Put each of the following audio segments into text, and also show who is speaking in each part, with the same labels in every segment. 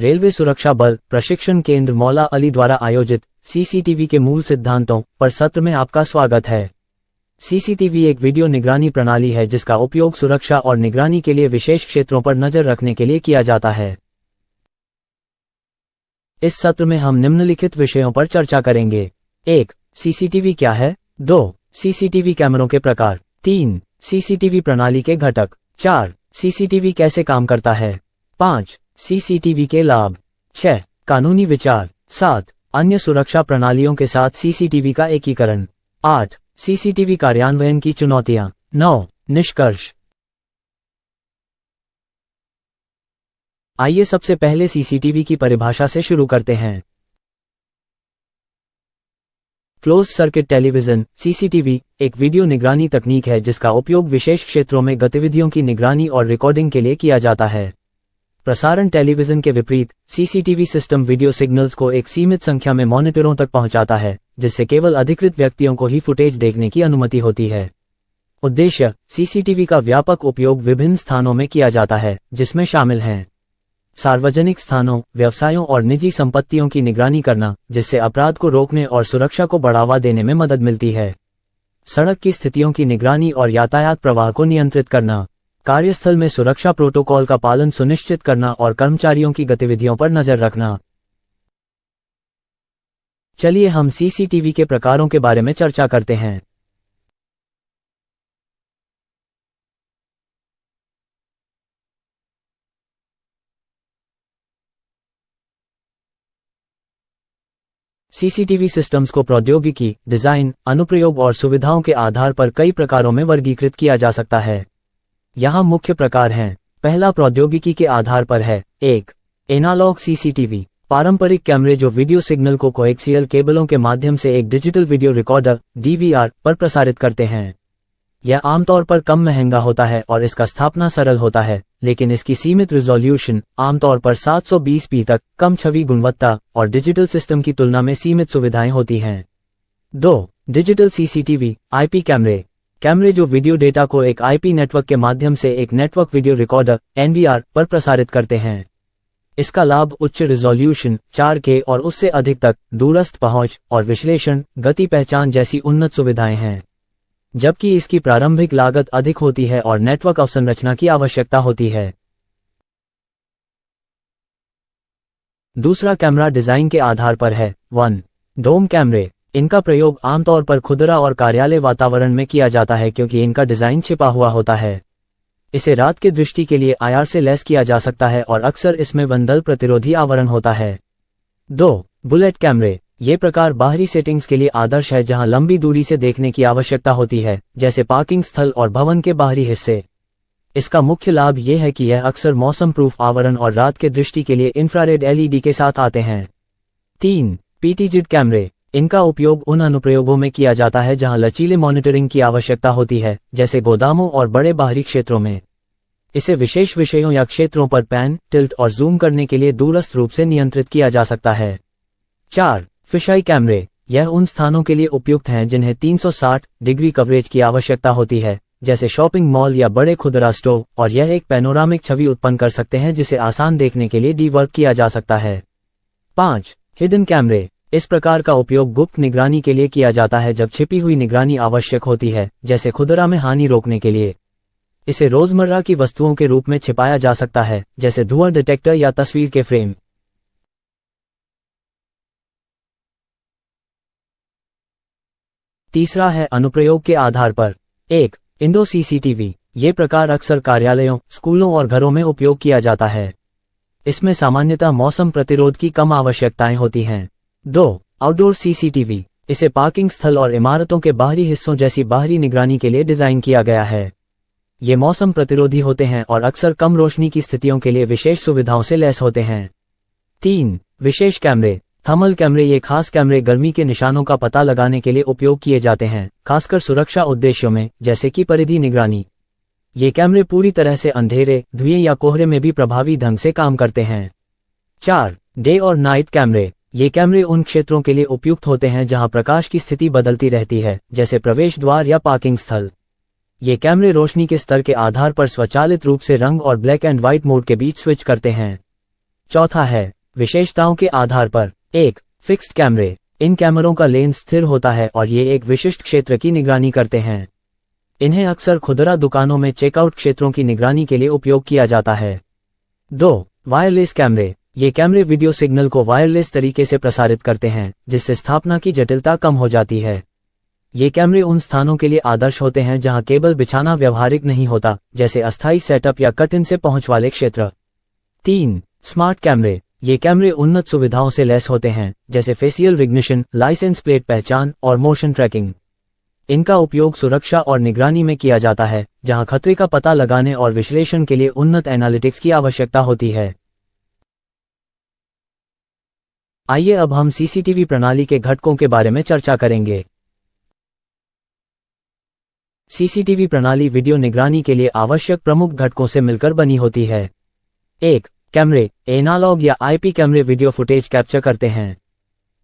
Speaker 1: Railway सुरक्षा बल प्रशिक्षण केंद्र मौला अली द्वारा आयोजित सीसीटीवी के मूल सिद्धांतों पर सत्र में आपका स्वागत है। सीसीटीवी एक वीडियो निगरानी प्रणाली है जिसका उपयोग सुरक्षा और निगरानी के लिए विशेष क्षेत्रों पर नजर रखने के लिए किया जाता है। इस सत्र में हम निम्नलिखित विषयों पर चर्चा करेंगे। 1. सीसीटीवी क्या है। 2. सीसीटीवी कैमरों के प्रकार। 3. सीसीटीवी प्रणाली के घटक। 4. सीसीटीवी कैसे काम करता है। 5. सीसीटीवी के लाभ। 6. कानूनी विचार। 7. अन्य सुरक्षा प्रणालियों के साथ सीसीटीवी का एकीकरण। 8. सीसीटीवी कार्यान्वयन की चुनौतियां। 9. निष्कर्ष। आइए सबसे पहले सीसीटीवी की परिभाषा से शुरू करते हैं। क्लोज सर्किट टेलीविजन सीसीटीवी एक वीडियो निगरानी तकनीक है जिसका उपयोग विशेष क्षेत्रों में गतिविधियों की निगरानी और रिकॉर्डिंग के लिए किया जाता है। प्रसारण टेलीविजन के विपरीत सीसीटीवी सिस्टम वीडियो सिग्नल्स को एक सीमित संख्या में मॉनिटरों तक पहुंचाता है, जिससे केवल अधिकृत व्यक्तियों को ही फुटेज देखने की अनुमति होती है। उद्देश्य सीसीटीवी का व्यापक उपयोग विभिन्न स्थानों में किया जाता है, जिसमें शामिल हैं सार्वजनिक स्थानों, व्यवसायों और निजी संपत्तियों की निगरानी करना, जिससे अपराध को रोकने और सुरक्षा को बढ़ावा देने में मदद मिलती है। सड़क की स्थितियों की निगरानी और यातायात प्रवाह को नियंत्रित करना। कार्यस्थल में सुरक्षा प्रोटोकॉल का पालन सुनिश्चित करना और कर्मचारियों की गतिविधियों पर नजर रखना। चलिए हम सीसीटीवी के प्रकारों के बारे में चर्चा करते हैं। सीसीटीवी सिस्टम्स को प्रौद्योगिकी, डिजाइन, अनुप्रयोग और सुविधाओं के आधार पर कई प्रकारों में वर्गीकृत किया जा सकता है। यहाँ मुख्य प्रकार हैं। पहला प्रौद्योगिकी के आधार पर है। 1. एनालॉग सीसीटीवी पारंपरिक कैमरे जो वीडियो सिग्नल को कोएक्सियल केबलों के माध्यम से एक डिजिटल वीडियो रिकॉर्डर डीवीआर पर प्रसारित करते हैं। यह आमतौर पर कम महंगा होता है और इसका स्थापना सरल होता है, लेकिन इसकी सीमित रिजोल्यूशन आमतौर पर 720p तक, कम छवि गुणवत्ता और डिजिटल सिस्टम की तुलना में सीमित सुविधाएं होती हैं। 2. डिजिटल सीसीटीवी आईपी कैमरे जो वीडियो डेटा को एक आईपी नेटवर्क के माध्यम से एक नेटवर्क वीडियो रिकॉर्डर एनवीआर पर प्रसारित करते हैं। इसका लाभ उच्च रिजोल्यूशन 4K और उससे अधिक तक, दूरस्थ पहुंच और विश्लेषण, गति पहचान जैसी उन्नत सुविधाएं हैं, जबकि इसकी प्रारंभिक लागत अधिक होती है और नेटवर्क अवसंरचना की आवश्यकता होती है। दूसरा कैमरा डिजाइन के आधार पर है। 1. डोम कैमरे इनका प्रयोग आमतौर पर खुदरा और कार्यालय वातावरण में किया जाता है क्योंकि इनका डिजाइन छिपा हुआ होता है। इसे रात के दृष्टि के लिए आईआर से लैस किया जा सकता है और अक्सर इसमें वंदल प्रतिरोधी आवरण होता है। 2. बुलेट कैमरे ये प्रकार बाहरी सेटिंग्स के लिए आदर्श है जहां लंबी दूरी से देखने की आवश्यकता होती है, जैसे पार्किंग स्थल और भवन के बाहरी हिस्से। इसका मुख्य लाभ यह है कि यह अक्सर मौसम प्रूफ आवरण और रात के दृष्टि के लिए इंफ्रारेड एलईडी के साथ आते हैं। 3. पीटीजिड कैमरे इनका उपयोग उन अनुप्रयोगों में किया जाता है जहां लचीले मॉनिटरिंग की आवश्यकता होती है, जैसे गोदामों और बड़े बाहरी क्षेत्रों में। इसे विशेष विषयों या क्षेत्रों पर पैन, टिल्ट और जूम करने के लिए दूरस्थ रूप से नियंत्रित किया जा सकता है। 4. फिशआई कैमरे यह उन स्थानों के लिए उपयुक्त हैं जिन्हें 360 डिग्री कवरेज की आवश्यकता होती है, जैसे शॉपिंग मॉल या बड़े खुदरा स्टोर, और यह एक पैनोरामिक छवि उत्पन्न कर सकते हैं जिसे आसान देखने के लिए डीवर्क किया जा सकता है। 5. हिडन कैमरे इस प्रकार का उपयोग गुप्त निगरानी के लिए किया जाता है जब छिपी हुई निगरानी आवश्यक होती है, जैसे खुदरा में हानि रोकने के लिए। इसे रोजमर्रा की वस्तुओं के रूप में छिपाया जा सकता है, जैसे धुआं डिटेक्टर या तस्वीर के फ्रेम। तीसरा है अनुप्रयोग के आधार पर। 1. इंडोर सीसीटीवी ये प्रकार अक्सर कार्यालयों, स्कूलों और घरों में उपयोग किया जाता है। इसमें सामान्यतः मौसम प्रतिरोध की कम आवश्यकताएं होती हैं। 2. आउटडोर सीसीटीवी इसे पार्किंग स्थल और इमारतों के बाहरी हिस्सों जैसी बाहरी निगरानी के लिए डिजाइन किया गया है। ये मौसम प्रतिरोधी होते हैं और अक्सर कम रोशनी की स्थितियों के लिए विशेष सुविधाओं से लैस होते हैं। 3. विशेष कैमरे थर्मल कैमरे ये खास कैमरे गर्मी के निशानों का पता लगाने के लिए उपयोग किए जाते हैं, खासकर सुरक्षा उद्देश्यों में, जैसे कि परिधि निगरानी। ये कैमरे पूरी तरह से अंधेरे, धुएं या कोहरे में भी प्रभावी ढंग से काम करते हैं। 4. डे और नाइट कैमरे ये कैमरे उन क्षेत्रों के लिए उपयुक्त होते हैं जहां प्रकाश की स्थिति बदलती रहती है, जैसे प्रवेश द्वार या पार्किंग स्थल। ये कैमरे रोशनी के स्तर के आधार पर स्वचालित रूप से रंग और ब्लैक एंड व्हाइट मोड के बीच स्विच करते हैं। चौथा है विशेषताओं के आधार पर। 1. फिक्स्ड कैमरे। इन कैमरों का लेंस स्थिर होता है और ये एक विशिष्ट क्षेत्र की निगरानी करते हैं। इन्हें अक्सर खुदरा दुकानों में चेकआउट क्षेत्रों की निगरानी के लिए उपयोग किया जाता है। 2. वायरलेस कैमरे। ये कैमरे वीडियो सिग्नल को वायरलेस तरीके से प्रसारित करते हैं, जिससे स्थापना की जटिलता कम हो जाती है। ये कैमरे उन स्थानों के लिए आदर्श होते हैं जहां केबल बिछाना व्यवहारिक नहीं होता, जैसे अस्थायी सेटअप या कट इन से पहुंच वाले क्षेत्र। 3. स्मार्ट कैमरे। ये कैमरे उन्नत सुविधाओं से लैस होते हैं, जैसे फेशियल रिकग्निशन, लाइसेंस प्लेट पहचान और मोशन ट्रैकिंग। इनका उपयोग सुरक्षा और निगरानी में किया जाता है, जहां खतरे का पता लगाने और विश्लेषण के लिए उन्नत एनालिटिक्स की आवश्यकता होती है। आइए अब हम सीसीटीवी प्रणाली के घटकों के बारे में चर्चा करेंगे। सीसीटीवी प्रणाली वीडियो निगरानी के लिए आवश्यक प्रमुख घटकों से मिलकर बनी होती है। 1. कैमरे। एनालॉग या आईपी कैमरे वीडियो फुटेज कैप्चर करते हैं।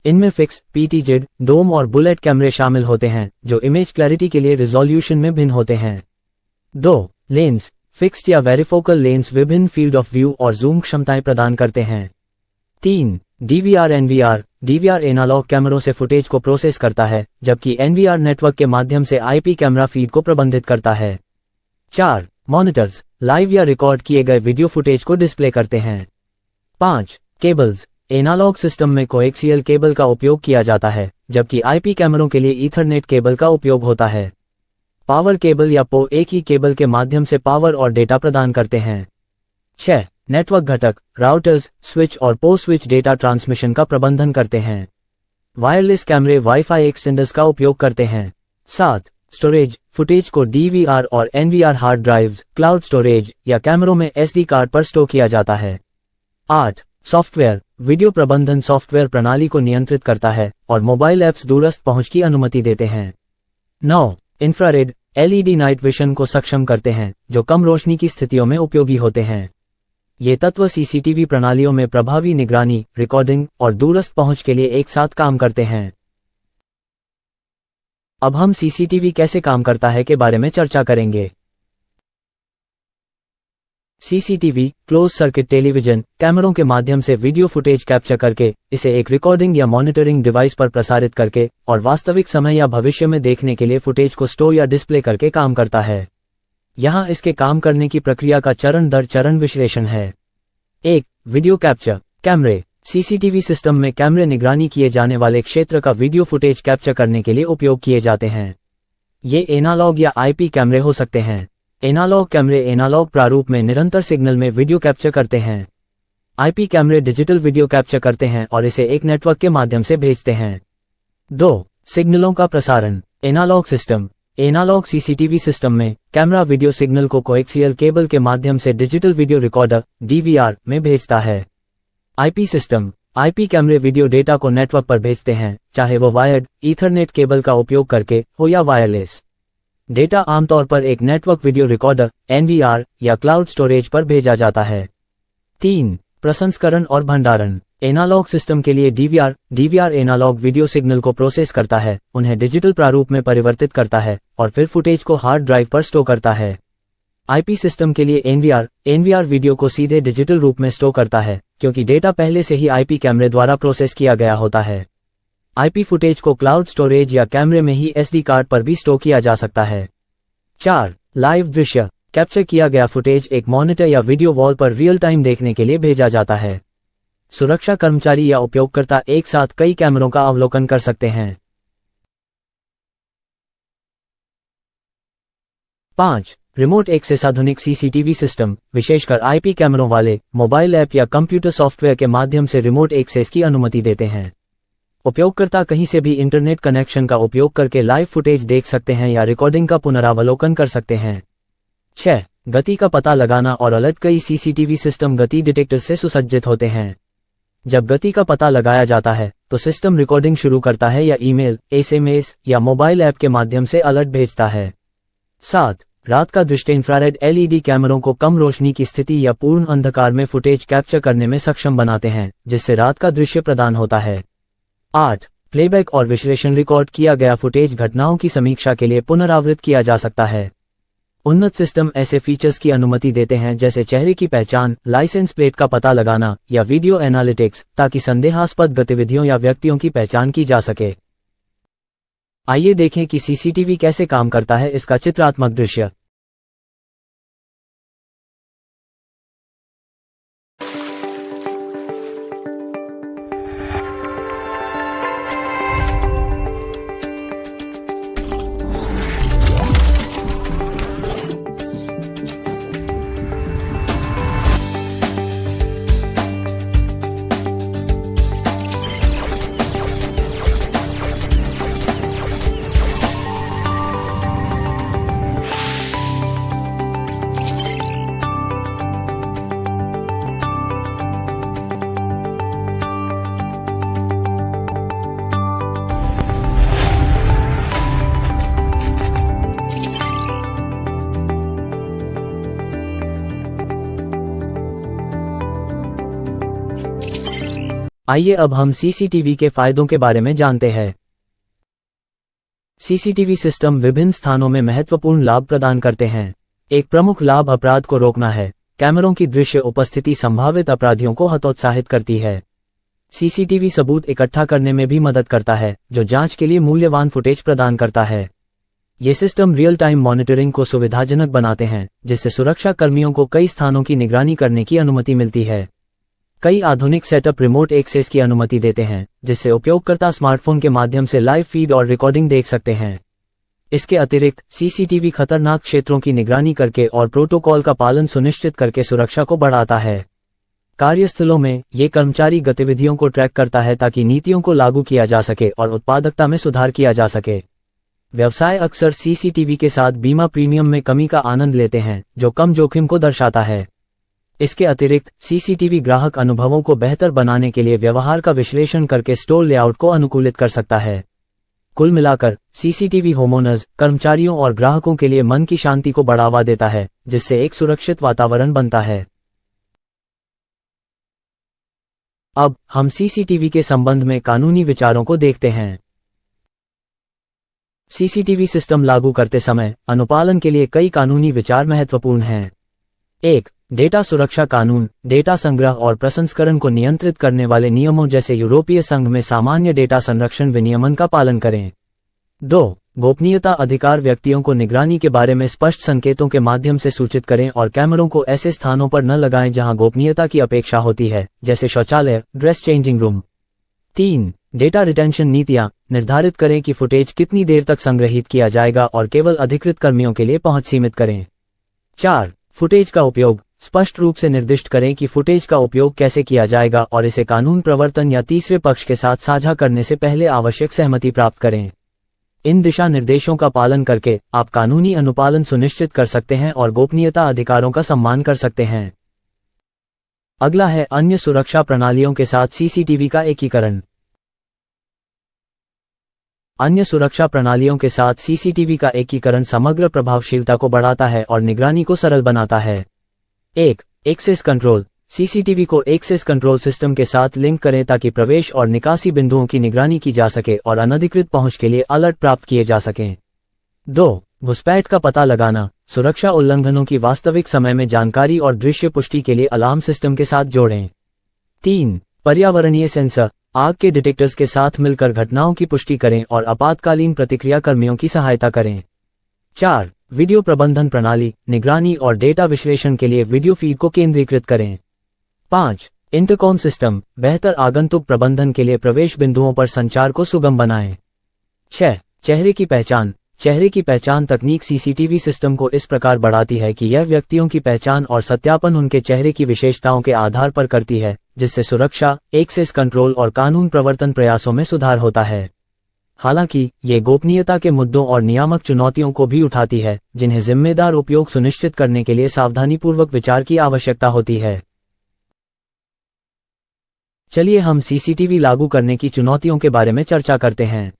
Speaker 1: इनमें फिक्स, पीटीजेड, डोम और बुलेट कैमरे शामिल होते हैं, जो इमेज क्लैरिटी के लिए रिजोल्यूशन में भिन्न होते हैं। 2. लेंस। फिक्स्ड या वेरिफोकल लेंस विभिन्न फील्ड ऑफ व्यू और जूम क्षमताएं प्रदान करते हैं। 3. DVR NVR. डीवीआर एनालॉग कैमरों से फुटेज को प्रोसेस करता है, जबकि एनवीआर नेटवर्क के माध्यम से आईपी कैमरा फीड को प्रबंधित करता है। 4. मॉनिटर्स। लाइव या रिकॉर्ड किए गए वीडियो फुटेज को डिस्प्ले करते हैं। 5. केबल्स। एनालॉग सिस्टम में कोएक्सियल केबल का उपयोग किया जाता है, जबकि आईपी कैमरों के लिए ईथरनेट केबल का उपयोग होता है। पावर केबल या पो एक ही केबल के माध्यम से पावर और डेटा प्रदान करते हैं। 6. नेटवर्क घटक। राउटर्स, स्विच और पो स्विच डेटा ट्रांसमिशन का प्रबंधन करते हैं। वायरलेस कैमरे वाईफाई एक्सटेंडर्स का उपयोग करते हैं। 7. स्टोरेज। फुटेज को डीवीआर और NVR hard drives, cloud storage या कैमरों में एसडी कार्ड पर स्टोर किया जाता है। 8. सॉफ्टवेयर। वीडियो प्रबंधन सॉफ्टवेयर प्रणाली को नियंत्रित करता है और मोबाइल ऐप्स दूरस्थ पहुंच की अनुमति देते हैं। 9. इंफ्रारेड। एलईडी नाइट विशन को सक्षम करते हैं, जो कम रोशनी की स्थितियों में उपयोगी होते हैं। ये तत्व सीसीटीवी प्रणालियों में प्रभावी निगरानी, रिकॉर्डिंग और दूरस्थ पहुंच के लिए एक साथ काम करते हैं। अब हम सीसीटीवी कैसे काम करता है के बारे में चर्चा करेंगे। सीसीटीवी, क्लोज सर्किट टेलीविजन, कैमरों के माध्यम से वीडियो फुटेज कैप्चर करके, इसे एक रिकॉर्डिंग या मॉनिटरिंग डिवाइस पर प्रसारित करके और वास्तविक समय या भविष्य में देखने के लिए फुटेज को स्टोर या डिस्प्ले करके काम करता है। यहाँ इसके काम करने की प्रक्रिया का चरण दर चरण विश्लेषण है। 1. Video capture. कैमरे। सीसीटीवी सिस्टम में कैमरे निगरानी किए जाने वाले क्षेत्र का वीडियो फुटेज कैप्चर करने के लिए उपयोग किए जाते हैं। ये एनालॉग या आईपी कैमरे हो सकते हैं। एनालॉग कैमरे एनालॉग प्रारूप में निरंतर सिग्नल में वीडियो कैप्चर करते हैं। आईपी कैमरे डिजिटल वीडियो कैप्चर करते हैं और इसे एक नेटवर्क के माध्यम से भेजते हैं। 2. सिग्नलों का प्रसारण। Analog system. Analog CCTV system में कैमरा वीडियो सिग्नल को कोएक्सियल केबल के माध्यम से डिजिटल वीडियो रिकॉर्डर डीवीआर में भेजता है। IP system. आईपी कैमरे वीडियो डेटा को नेटवर्क पर भेजते हैं, चाहे वो वायर्ड, ईथरनेट केबल का उपयोग करके हो या वायरलेस। डेटा आमतौर पर एक नेटवर्क वीडियो रिकॉर्डर एनवीआर या क्लाउड स्टोरेज पर भेजा जाता है। 3. प्रसंस्करण और भंडारण। एनालॉग सिस्टम के लिए डीवीआर एनालॉग वीडियो सिग्नल को प्रोसेस करता है, उन्हें डिजिटल प्रारूप में परिवर्तित करता है और फिर फुटेज को हार्ड ड्राइव पर स्टोर करता है। आईपी सिस्टम के लिए एनवीआर वीडियो को सीधे डिजिटल रूप में स्टोर करता है, क्योंकि डेटा पहले से ही आईपी कैमरे द्वारा प्रोसेस किया गया होता है। आईपी फुटेज को क्लाउड स्टोरेज या कैमरे में ही एसडी कार्ड पर भी स्टोर किया जा सकता है। 4. लाइव दृश्य। कैप्चर किया गया फुटेज एक मॉनिटर या वीडियो वॉल पर रियल टाइम देखने के लिए भेजा जाता है। सुरक्षा कर्मचारी या उपयोगकर्ता एक साथ कई कैमरों का अवलोकन कर सकते हैं। 5. Remote access. आधुनिक सीसीटीवी सिस्टम, विशेषकर आईपी कैमरों वाले, मोबाइल ऐप या कंप्यूटर सॉफ्टवेयर के माध्यम से रिमोट एक्सेस की अनुमति देते हैं। उपयोगकर्ता कहीं से भी इंटरनेट कनेक्शन का उपयोग करके लाइव फुटेज देख सकते हैं या रिकॉर्डिंग का पुनरावलोकन कर सकते हैं। 6. गति का पता लगाना और अलर्ट। कई सीसीटीवी सिस्टम गति डिटेक्टर से सुसज्जित होते हैं। जब गति का पता लगाया जाता है तो सिस्टम रिकॉर्डिंग शुरू करता है या ईमेल, एसएमएस या मोबाइल ऐप के माध्यम से अलर्ट भेजता है। 7. रात का दृश्य। इंफ्रारेड एलईडी कैमरों को कम रोशनी की स्थिति या पूर्ण अंधकार में फुटेज कैप्चर करने में सक्षम बनाते हैं, जिससे रात का दृश्य प्रदान होता है। 8. प्लेबैक और विश्लेषण। रिकॉर्ड किया गया फुटेज घटनाओं की समीक्षा के लिए पुनरावृत्त किया जा सकता है। उन्नत सिस्टम ऐसे फीचर्स की अनुमति देते हैं जैसे चेहरे की पहचान, लाइसेंस प्लेट का पता लगाना या वीडियो एनालिटिक्स, ताकि संदेहास्पद गतिविधियों या व्यक्तियों की पहचान की जा सके। आइए देखें कि सीसीटीवी कैसे काम करता है, इसका चित्रात्मक दृश्य। आइए अब हम सीसीटीवी के फायदों के बारे में जानते हैं। सीसीटीवी सिस्टम विभिन्न स्थानों में महत्वपूर्ण लाभ प्रदान करते हैं। एक प्रमुख लाभ अपराध को रोकना है। कैमरों की दृश्य उपस्थिति संभावित अपराधियों को हतोत्साहित करती है। सीसीटीवी सबूत इकट्ठा करने में भी मदद करता है, जो जांच के लिए मूल्यवान फुटेज प्रदान करता है। ये सिस्टम रियल टाइम मॉनिटरिंग को सुविधाजनक बनाते हैं, जिससे सुरक्षा कर्मियों को कई स्थानों की निगरानी करने की अनुमति मिलती है। कई आधुनिक सेटअप रिमोट एक्सेस की अनुमति देते हैं, जिससे उपयोगकर्ता स्मार्टफोन के माध्यम से लाइव फीड और रिकॉर्डिंग देख सकते हैं। इसके अतिरिक्त सीसीटीवी खतरनाक क्षेत्रों की निगरानी करके और प्रोटोकॉल का पालन सुनिश्चित करके सुरक्षा को बढ़ाता है। कार्यस्थलों में ये कर्मचारी गतिविधियों को ट्रैक करता है ताकि नीतियों को लागू किया जा सके और उत्पादकता में सुधार किया जा सके। व्यवसाय अक्सर सीसीटीवी के साथ बीमा प्रीमियम में कमी का आनंद लेते हैं, जो कम जोखिम को दर्शाता है। इसके अतिरिक्त सीसीटीवी ग्राहक अनुभवों को बेहतर बनाने के लिए व्यवहार का विश्लेषण करके स्टोर लेआउट को अनुकूलित कर सकता है। कुल मिलाकर सीसीटीवी होमओनर्स, कर्मचारियों और ग्राहकों के लिए मन की शांति को बढ़ावा देता है, जिससे एक सुरक्षित वातावरण बनता है। अब हम सीसीटीवी के संबंध में कानूनी विचारों को देखते हैं। सीसीटीवी सिस्टम लागू करते समय अनुपालन के लिए कई कानूनी विचार महत्वपूर्ण हैं। 1. डेटा सुरक्षा कानून। डेटा संग्रह और प्रसंस्करण को नियंत्रित करने वाले नियमों जैसे यूरोपीय संघ में सामान्य डेटा संरक्षण विनियमन का पालन करें। 2. गोपनीयता अधिकार। व्यक्तियों को निगरानी के बारे में स्पष्ट संकेतों के माध्यम से सूचित करें और कैमरों को ऐसे स्थानों पर न लगाएं जहां गोपनीयता की अपेक्षा होती है, जैसे शौचालय, dress changing room. 3. Data retention नीतियां। निर्धारित करें कि फुटेज कितनी देर तक संग्रहित किया जाएगा और केवल अधिकृत कर्मियों के लिए पहुंच सीमित करें। 4. फुटेज का उपयोग। स्पष्ट रूप से निर्दिष्ट करें कि फुटेज का उपयोग कैसे किया जाएगा और इसे कानून प्रवर्तन या तीसरे पक्ष के साथ साझा करने से पहले आवश्यक सहमति प्राप्त करें। इन दिशा निर्देशों का पालन करके आप कानूनी अनुपालन सुनिश्चित कर सकते हैं और गोपनीयता अधिकारों का सम्मान कर सकते हैं। अगला है अन्य सुरक्षा प्रणालियों के साथ सीसीटीवी का एकीकरण। अन्य सुरक्षा प्रणालियों के साथ सीसीटीवी का एकीकरण समग्र प्रभावशीलता को बढ़ाता है और निगरानी को सरल बनाता है। 1. Access control. सीसीटीवी को एक्सेस कंट्रोल सिस्टम के साथ लिंक करें ताकि प्रवेश और निकासी बिंदुओं की निगरानी की जा सके और अनधिकृत पहुंच के लिए अलर्ट प्राप्त किए जा सकें। 2. घुसपैठ का पता लगाना। सुरक्षा उल्लंघनों की वास्तविक समय में जानकारी और दृश्य पुष्टि के लिए अलार्म सिस्टम के साथ जोड़ें। 3. पर्यावरणीय सेंसर। आग के डिटेक्टर्स के साथ मिलकर घटनाओं की पुष्टि करें और आपातकालीन प्रतिक्रिया कर्मियों की सहायता करें। 4. वीडियो प्रबंधन प्रणाली। निगरानी और डेटा विश्लेषण के लिए वीडियो फीड को केंद्रीकृत करें। 5. Intercom system. बेहतर आगंतुक प्रबंधन के लिए प्रवेश बिंदुओं पर संचार को सुगम बनाएं। 6. चेहरे की पहचान। चेहरे की पहचान तकनीक सीसीटीवी सिस्टम को इस प्रकार बढ़ाती है कि यह व्यक्तियों की पहचान और सत्यापन उनके चेहरे की विशेषताओं के आधार पर करती है, जिससे सुरक्षा, एक्सेस कंट्रोल और कानून प्रवर्तन प्रयासों में सुधार होता है। हालांकि ये गोपनीयता के मुद्दों और नियामक चुनौतियों को भी उठाती है, जिन्हें जिम्मेदार उपयोग सुनिश्चित करने के लिए सावधानीपूर्वक विचार की आवश्यकता होती है। चलिए हम सीसीटीवी लागू करने की चुनौतियों के बारे में चर्चा करते हैं।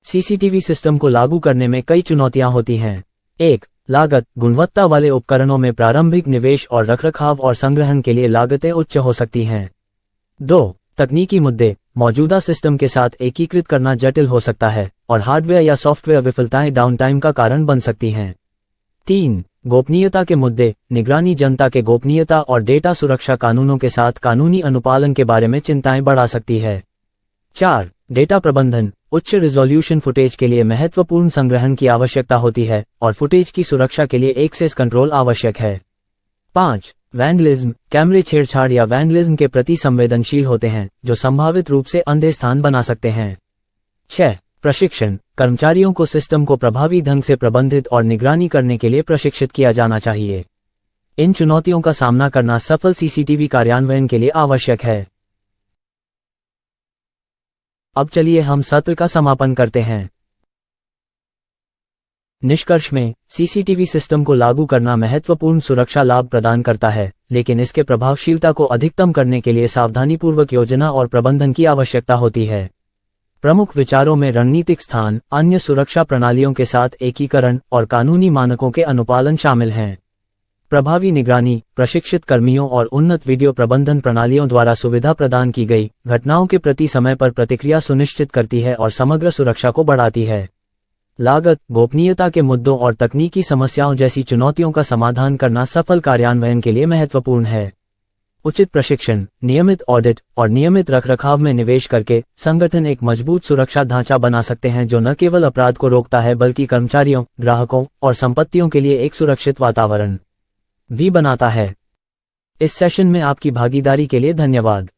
Speaker 1: सीसीटीवी सिस्टम को लागू करने में कई चुनौतियां होती हैं। 1. लागत। गुणवत्ता वाले उपकरणों में प्रारंभिक निवेश और रखरखाव और संग्रहण के लिए लागतें उच्च हो सकती हैं। 2. तकनीकी मुद्दे। मौजूदा सिस्टम के साथ एकीकृत करना जटिल हो सकता है और हार्डवेयर या सॉफ्टवेयर विफलताएं डाउनटाइम का कारण बन सकती हैं। 3. गोपनीयता के मुद्दे, निगरानी जनता के गोपनीयता और डेटा सुरक्षा कानूनों के साथ कानूनी अनुपालन के बारे में चिंताएं बढ़ा सकती है। 4. डेटा प्रबंधन, उच्च रिजोल्यूशन फुटेज के लिए महत्वपूर्ण संग्रहण की आवश्यकता होती है और फुटेज की सुरक्षा के लिए एक्सेस कंट्रोल आवश्यक है। 5. वैंडलिज्म, कैमरे छेड़छाड़ या वैंडलिज्म के प्रति संवेदनशील होते हैं जो संभावित रूप से अंधे स्थान बना सकते हैं। 6. प्रशिक्षण, कर्मचारियों को सिस्टम को प्रभावी ढंग से प्रबंधित और निगरानी करने के लिए प्रशिक्षित किया जाना चाहिए। इन चुनौतियों का सामना करना सफल सीसीटीवी कार्यान्वयन के लिए आवश्यक है। अब चलिए हम सत्र का समापन करते हैं। निष्कर्ष में, सीसीटीवी सिस्टम को लागू करना महत्वपूर्ण सुरक्षा लाभ प्रदान करता है, लेकिन इसके प्रभावशीलता को अधिकतम करने के लिए सावधानीपूर्वक योजना और प्रबंधन की आवश्यकता होती है। प्रमुख विचारों में रणनीतिक स्थान, अन्य सुरक्षा प्रणालियों के साथ एकीकरण और कानूनी मानकों के अनुपालन शामिल हैं। प्रभावी निगरानी, प्रशिक्षित कर्मियों और उन्नत वीडियो प्रबंधन प्रणालियों द्वारा सुविधा प्रदान की गई घटनाओं के प्रति समय पर प्रतिक्रिया सुनिश्चित करती है और समग्र सुरक्षा को बढ़ाती है। लागत, गोपनीयता के मुद्दों और तकनीकी समस्याओं जैसी चुनौतियों का समाधान करना सफल कार्यान्वयन के लिए महत्वपूर्ण है। उचित प्रशिक्षण, नियमित ऑडिट और नियमित रखरखाव में निवेश करके संगठन एक मजबूत सुरक्षा ढांचा बना सकते हैं जो न केवल अपराध को रोकता है बल्कि कर्मचारियों, ग्राहकों और संपत्तियों के लिए एक सुरक्षित वातावरण भी बनाता है। इस सेशन में आपकी भागीदारी के लिए धन्यवाद।